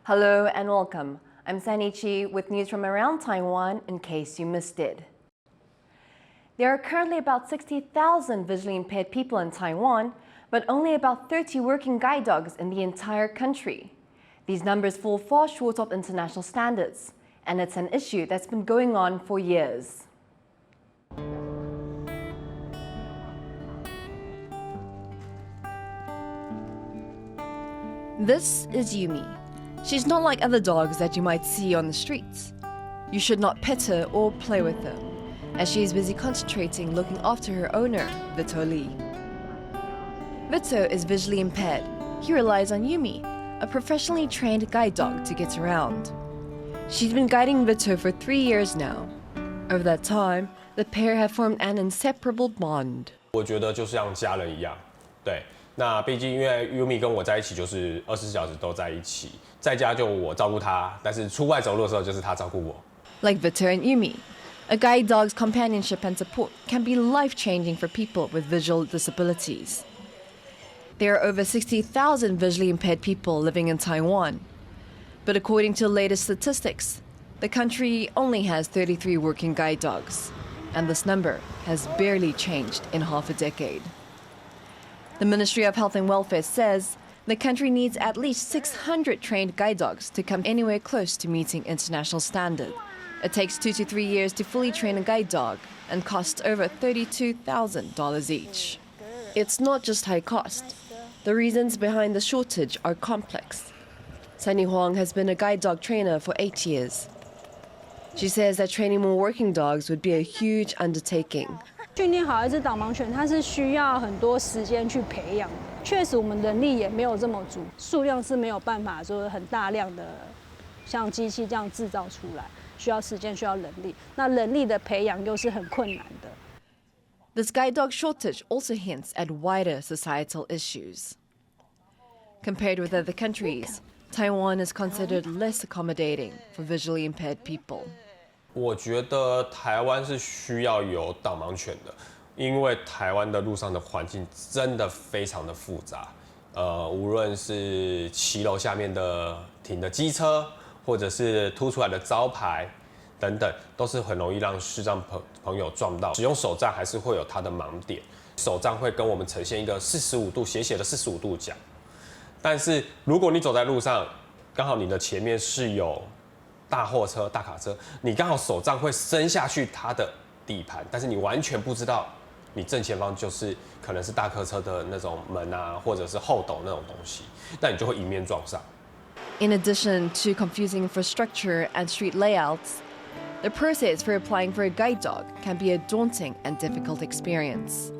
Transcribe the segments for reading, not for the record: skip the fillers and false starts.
Hello and welcome. I'm Sanichi with news from around Taiwan in case you missed it. There are currently about 60,000 visually impaired people in Taiwan, but only about 30 working guide dogs in the entire country. These numbers fall far short of international standards, and it's an issue that's been going on for years. This is Yumi. She's not like other dogs that you might see on the streets. You should not pet her or play with her, as she is busy concentrating looking after her owner, Vito Lee. Vito is visually impaired. He relies on Yumi, a professionally trained guide dog, to get around. She's been guiding Vito for 3 years now. Over that time, the pair have formed an inseparable bond. 我觉得就像家人一样，对。那毕竟因为 Yumi 跟我在一起就是24小时都在一起，在家就我照顾他，但是出外走路的时候就是他照顾我。Like Vito and Yumi, a guide dog's companionship and support can be life-changing for people with visual disabilities. There are over 60,000 visually impaired people living in Taiwan. But according to the latest statistics, the country only has 33 working guide dogs, and this number has barely changed in half a decade. The Ministry of Health and Welfare says the country needs at least 600 trained guide dogs to come anywhere close to meeting international standard. It takes 2 to 3 years to fully train a guide dog and costs over $32,000 each. It's not just high cost. The reasons behind the shortage are complex. Sunny Huang has been a guide dog trainer for 8 years. She says that training more working dogs would be a huge undertaking. 训练好一只导盲犬，它是需要很多时间去培养的。确实，我们人力也没有这么足，数量是没有办法说很大量的像机器这样制造出来，需要时间，需要人力。那人力的培养又是很困难的。This guide dog shortage also hints at wider societal issues. Compared with other countries, Taiwan is considered less accommodating for visually impaired people. 我觉得台湾是需要有导盲犬的，因为台湾的路上的环境真的非常的复杂。无论是骑楼下面的停的机车，或者是凸出来的招牌等等，都是很容易让视障朋友撞到。使用手杖还是会有它的盲点，手杖会跟我们呈现一个45度斜斜的45度角。但是如果你走在路上，刚好你的前面是有大货车、大卡车，你刚好手杖会伸下去它的底盘，但是你完全不知道你正前方就是可能是大客车的那种门啊，或者是后斗那种东西，那你就会迎面撞上。In addition to confusing infrastructure and street layouts, the process for applying for a guide dog can be a daunting and difficult experience.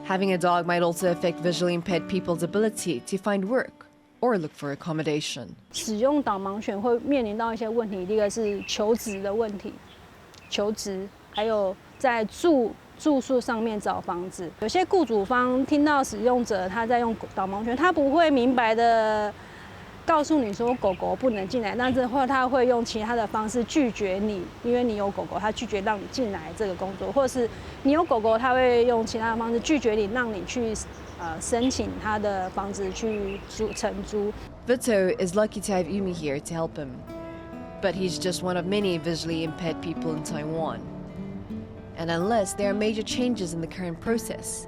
Having a dog might also affect visually impaired people's ability to find work or look for accommodation. 使用导盲犬会面临到一些问题，第一个是求职的问题，求职，还有在住宿上面找房子。有些雇主方听到使用者他在用导盲犬，他不会明白的告诉你说狗狗不能进来，但是他会用其他的方式拒绝你，因为你有狗狗，他拒绝让你进来这个工作，或者是你有狗狗，他会用其他的方式拒绝你，让你去申请他的房子去承租。Vito is lucky to have Yumi here to help him, but he's just one of many visually impaired people in Taiwan. And unless there are major changes in the current process,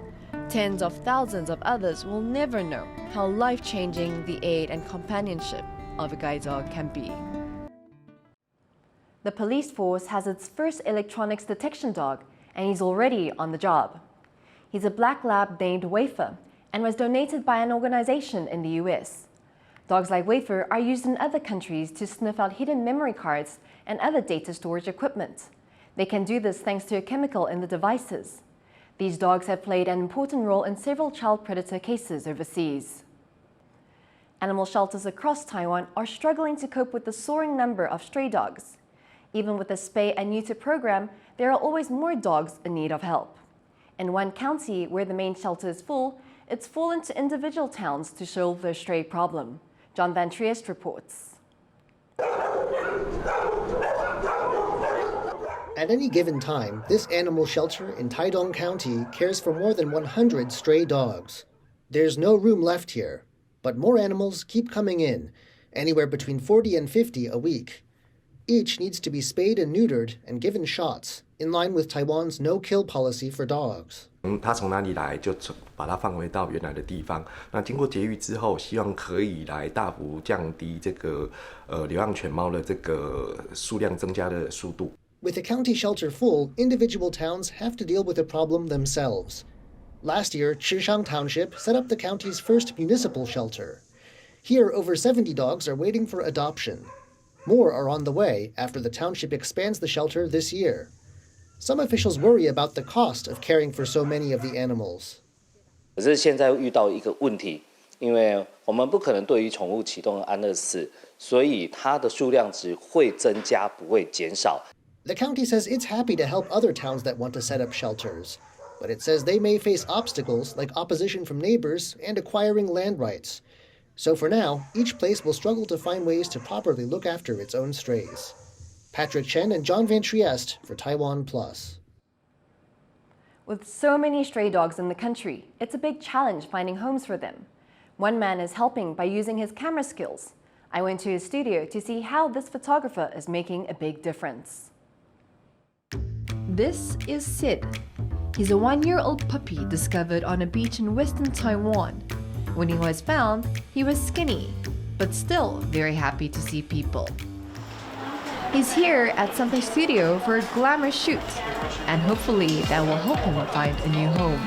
tens of thousands of others will never know how life-changing the aid and companionship of a guide dog can be. The police force has its first electronics detection dog, and he's already on the job. He's a black lab named Wafer and was donated by an organization in the US. Dogs like Wafer are used in other countries to sniff out hidden memory cards and other data storage equipment. They can do this thanks to a chemical in the devices. These dogs have played an important role in several child predator cases overseas. Animal shelters across Taiwan are struggling to cope with the soaring number of stray dogs. Even with the spay and neuter program, there are always more dogs in need of help. In one county where the main shelter is full, it's fallen to individual towns to solve their stray problem. John Van Triest reports. At any given time, this animal shelter in Taidong County cares for more than 100 stray dogs. There's no room left here, but more animals keep coming in, anywhere between 40 and 50 a week. Each needs to be spayed and neutered and given shots, in line with Taiwan's no-kill policy for dogs. 它从哪里来，就把它放回到原来的地方。那经过节育之后，希望可以来大幅降低这个流浪犬猫的这个数量增加的速度。With the county shelter full, individual towns have to deal with the problem themselves. Last year, Chishang Township set up the county's first municipal shelter. Here, over 70 dogs are waiting for adoption. More are on the way after the township expands the shelter this year. Some officials worry about the cost of caring for so many of the animals. 可是现在遇到一个问题，因为我们不可能对于宠物启动安乐死，所以它的数量只会增加，不会减少。The county says it's happy to help other towns that want to set up shelters, but it says they may face obstacles like opposition from neighbors and acquiring land rights. So for now, each place will struggle to find ways to properly look after its own strays. Patrick Chen and John Van Trieste for TaiwanPlus. With so many stray dogs in the country, it's a big challenge finding homes for them. One man is helping by using his camera skills. I went to his studio to see how this photographer is making a big difference. This is Sid. He's a 1-year-old puppy discovered on a beach in western Taiwan. When he was found, he was skinny, but still very happy to see people. He's here at something's studio for a glamour shoot, and hopefully that will help him find a new home.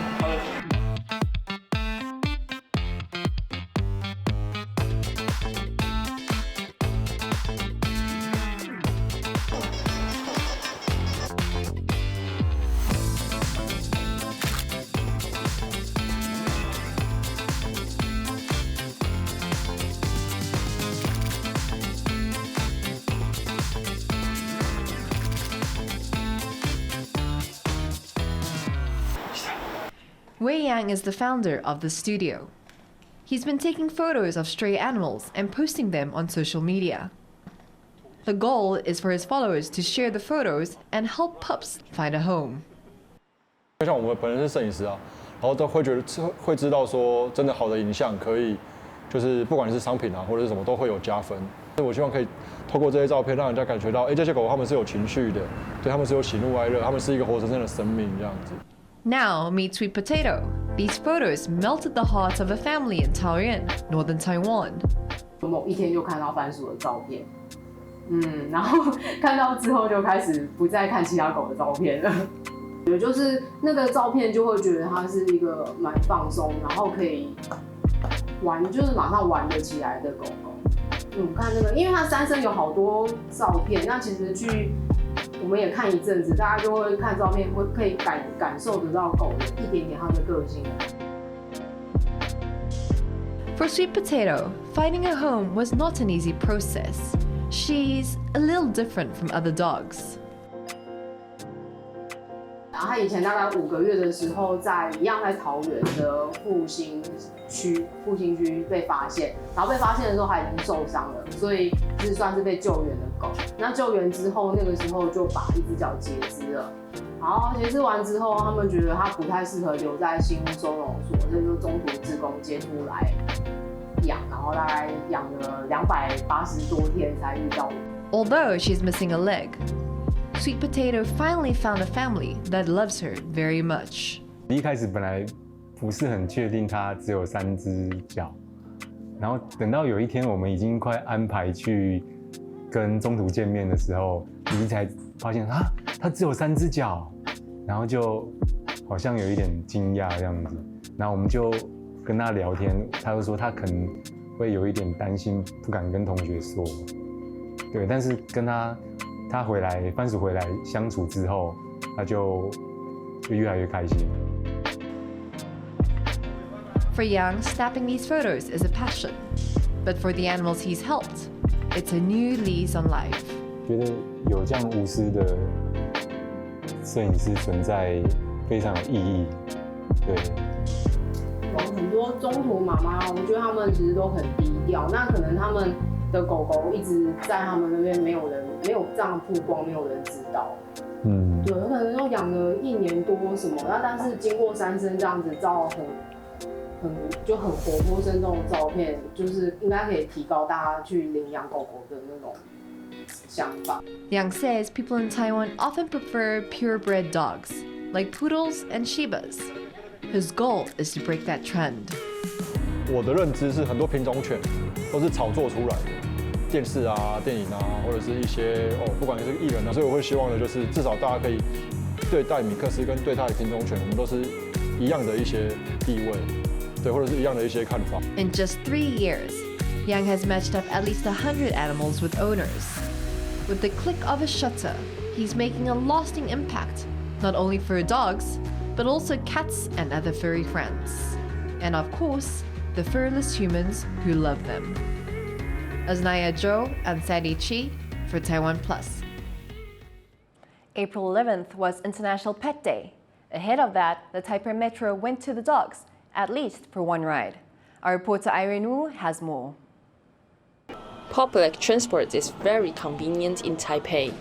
Wei Yang is the founder of the studio. He's been taking photos of stray animals and posting them on social media. The goal is for his followers to share the photos and help pups find a home. 像我们本人是摄影师啊，然后都会知道说，真的好的影像可以，就是不管是商品啊或者是什么，都会有加分。我希望可以透过这些照片，让人家感觉到，这些狗狗它们是有情绪的，对它们是有喜怒哀乐，它们是一个活生生的生命这样子。 Now meet Sweet Potato. These photos melted the hearts of a family in Taoyuan, northern Taiwan. 某一天就看到番薯的照片，然后看到之后就开始不再看其他狗的照片了。也就是那个照片就会觉得它是一个蛮放松，然后可以玩，就是马上玩得起来的狗狗。看那个，因为它三生有好多照片，那其实我们也看一阵子，大家就会看照片，可以感受得到狗的一点点它的个性。For Sweet Potato, finding a home was not an easy process. She's a little different from other dogs. 他以前大概5个月的时候，一样在桃园的复兴区被发现，然后被发现的时候他已经受伤了，所以是算是被救援的狗。那救援之后，那个时候就把一只脚截肢了。然后截肢完之后，他们觉得它不太适合留在新屋收容所，所以就中途志工接出来养，然后大概养了280多天才遇到我。Although she's missing a leg, Sweet Potato finally found a family that loves her very much. 一开始本来不是很确定它只有3只脚，然后等到有一天我们已经快安排去跟中途见面的时候，你才发现它只有3只脚，然后就好像有一点惊讶这样子，然后我们就跟他聊天，他就说他可能会有一点担心，不敢跟同学说，对，但是跟他番薯回来相处之后，他就越来越开心。For Yang, snapping these photos is a passion, but for the animals he's helped, it's a new lease on life. 觉得有这样无私的摄影师存在非常有意义，对。有很多中途妈妈，我觉得他们其实都很低调，那可能他们的狗狗一直在他们那边没有这样曝光，没有人知道。对，有可能都养了1年多什么，但是经过3生这样子照很活泼生动的照片，就是应该可以提高大家去领养狗狗的那种想法。Liang says people in Taiwan often prefer purebred dogs, like poodles and Shibas. His goal is to break that trend. 我的认知是，很多品种犬都是炒作出来的，电视啊、电影啊，或者是一些不管是艺人啊，所以我会希望的就是，至少大家可以对待米克斯跟对待品种犬，我们都是一样的一些地位，对，或者是一样的一些看法。In just 3 years, Yang has matched up at least 100 animals with owners. With the click of a shutter, he's making a lasting impact, not only for dogs, but also cats and other furry friends. And of course, the furless humans who love them. Aznaya Zhou and Sandy Chi for TaiwanPlus. April 11th was International Pet Day. Ahead of that, the Taipei Metro went to the dogs, at least for one ride. Our reporter Irene Wu has more. Public transport is very convenient in Taipei.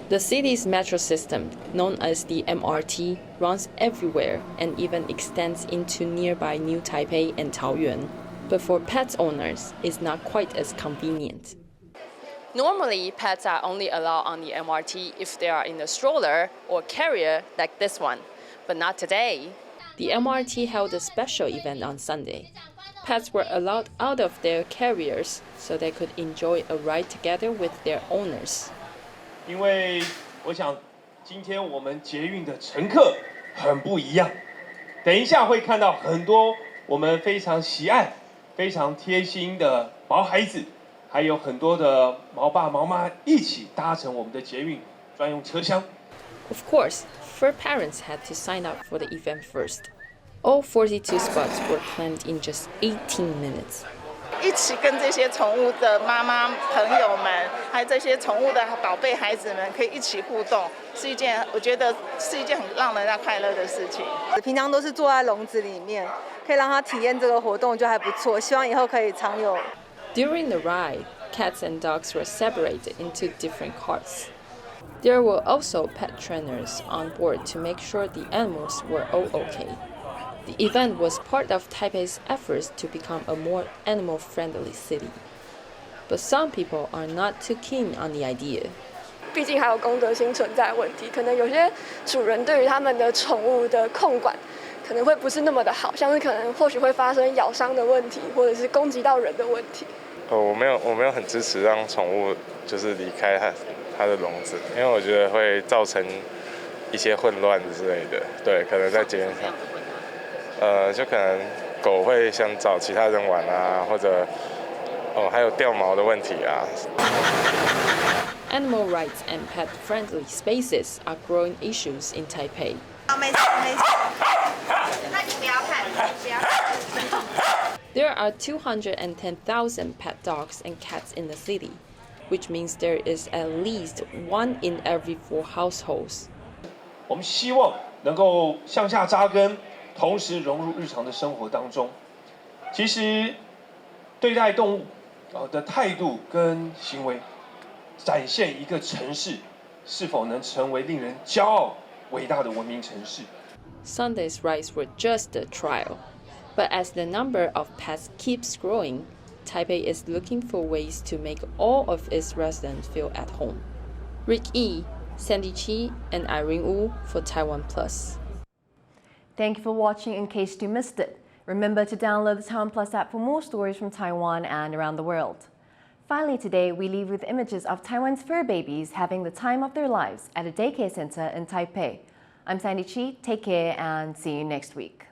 The city's metro system, known as the MRT, runs everywhere and even extends into nearby New Taipei and Taoyuan. But for pet owners, it's not quite as convenient. Normally, pets are only allowed on the MRT if they are in a stroller or carrier like this one, but not today. The MRT held a special event on Sunday. Pets were allowed out of their carriers so they could enjoy a ride together with their owners. 因为我想今天我们捷运的乘客很不一样，等一下会看到很多我们非常喜爱、非常贴心的毛孩子，还有很多的毛爸毛妈一起搭乘我们的捷运专用车厢。Of course, fur parents had to sign up for the event first. All 42 spots were claimed in just 18 minutes. 一起跟这些宠物的妈妈朋友们，还有这些宠物的宝贝孩子们，可以一起互动，我觉得是一件很让人家快乐的事情。平常都是坐在笼子里面，可以让他体验这个活动，就还不错。希望以后可以常有。During the ride, cats and dogs were separated into different carts. There were also pet trainers on board to make sure the animals were all okay. The event was part of Taipei's efforts to become a more animal-friendly city. But some people are not too keen on the idea. 毕竟还有公德心存在的问题，可能有些主人对于他们的宠物的控管可能会不是那么的好，像是可能或许会发生咬伤的问题，或者是攻击到人的问题。我没有很支持让宠物就是离开它的笼子，因为我觉得会造成一些混乱之类的。对，可能在捷运上。就可能狗会想找其他人玩啊，或者还有掉毛的问题啊。Animal rights and pet-friendly spaces are growing issues in Taipei. 没事，那你不要看，不要看。There are 210,000 pet dogs and cats in the city, which means there is at least 1 in every 4 households. 我们希望能够向下扎根。同时融入日常的生活当中，其实对待动物的态度跟行为，展现一个城市是否能成为令人骄傲、伟大的文明城市。Sunday's rides were just a trial, but as the number of pets keeps growing, Taipei is looking for ways to make all of its residents feel at home. Rick Yi, Sandy Chi, and Irene Wu for TaiwanPlus. Thank you for watching. In case you missed it, remember to download the TaiwanPlus app for more stories from Taiwan and around the world. Finally today, we leave with images of Taiwan's fur babies having the time of their lives at a daycare center in Taipei. I'm Sandy Chi, take care and see you next week.